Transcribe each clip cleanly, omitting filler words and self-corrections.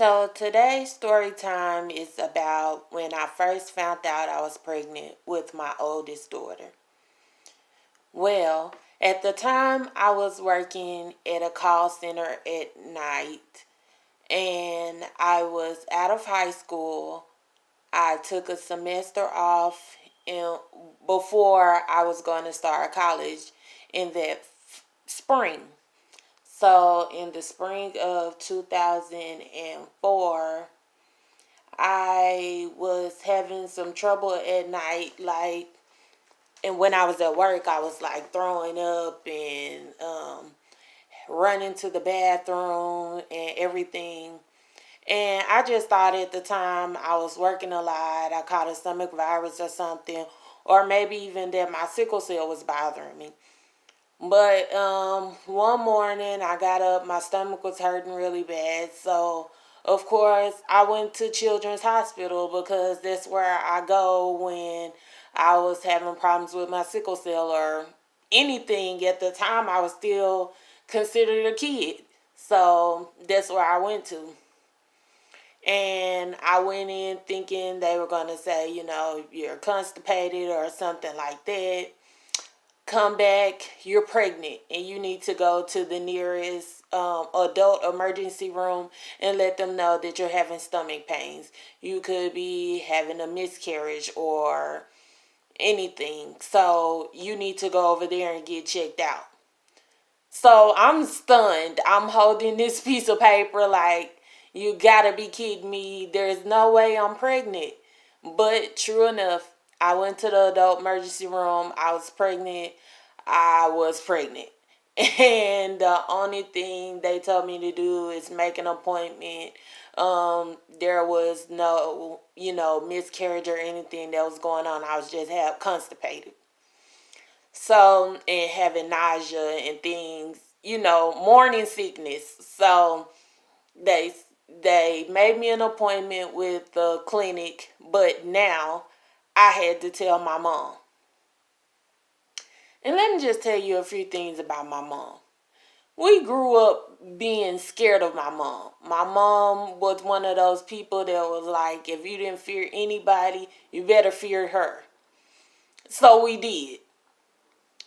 So today's story time is about when I first found out I was pregnant with my oldest daughter. Well, at the time I was working at a call center at night and I was out of high school. I took a semester off before I was going to start college in that spring. So in the spring of 2004, I was having some trouble at night, and when I was at work, I was like throwing up and running to the bathroom and everything. And I just thought at the time I was working a lot, I caught a stomach virus or something, or maybe even that my sickle cell was bothering me. But one morning I got up, my stomach was hurting really bad. So, of course, I went to Children's Hospital because that's where I go when I was having problems with my sickle cell or anything. At the time, I was still considered a kid. So, that's where I went to. And I went in thinking they were going to say, you're constipated or something like that. Come back, you're pregnant, and you need to go to the nearest adult emergency room and let them know that you're having stomach pains. You could be having a miscarriage or anything. So you need to go over there and get checked out. So I'm stunned. I'm holding this piece of paper like, you gotta be kidding me. There's no way I'm pregnant. But true enough, I went to the adult emergency room. I was pregnant. I was pregnant. And the only thing they told me to do is make an appointment. There was no, miscarriage or anything that was going on. I was just constipated. So, and having nausea and things, morning sickness. So they they made me an appointment with the clinic, but now I had to tell my mom. And let me just tell you a few things about my mom. We grew up being scared of my mom. My mom was one of those people that was like, if you didn't fear anybody, you better fear her. So we did.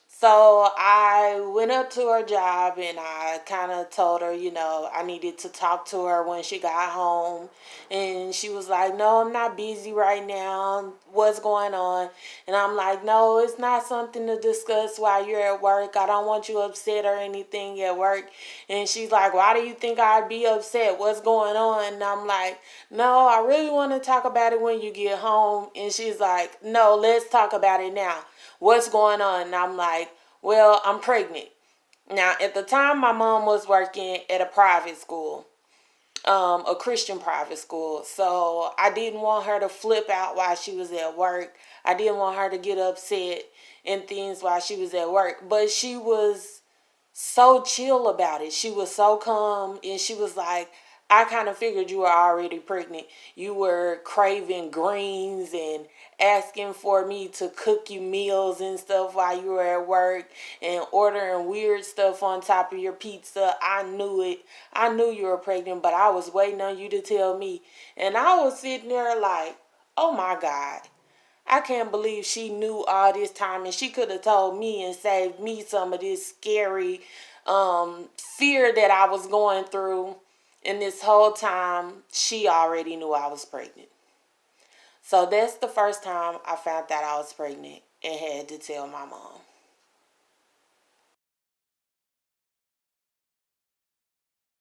So I went up to her job and I kind of told her, I needed to talk to her when she got home. And she was like, no, I'm not busy right now. What's going on? And I'm like, no, it's not something to discuss while you're at work. I don't want you upset or anything at work. And she's like, why do you think I'd be upset? What's going on? And I'm like, no, I really want to talk about it when you get home. And she's like, no, let's talk about it now. What's going on? And I'm like, well, I'm pregnant. Now, at the time, my mom was working at a private school, a Christian private school. So I didn't want her to flip out while she was at work. I didn't want her to get upset and things while she was at work. But she was so chill about it. She was so calm, and she was like, I kind of figured you were already pregnant. You were craving greens and asking for me to cook you meals and stuff while you were at work and ordering weird stuff on top of your pizza. I knew it. I knew you were pregnant, but I was waiting on you to tell me. And I was sitting there like, oh my God. I can't believe she knew all this time and she could have told me and saved me some of this scary fear that I was going through. And this whole time, she already knew I was pregnant. So that's the first time I found out I was pregnant and had to tell my mom.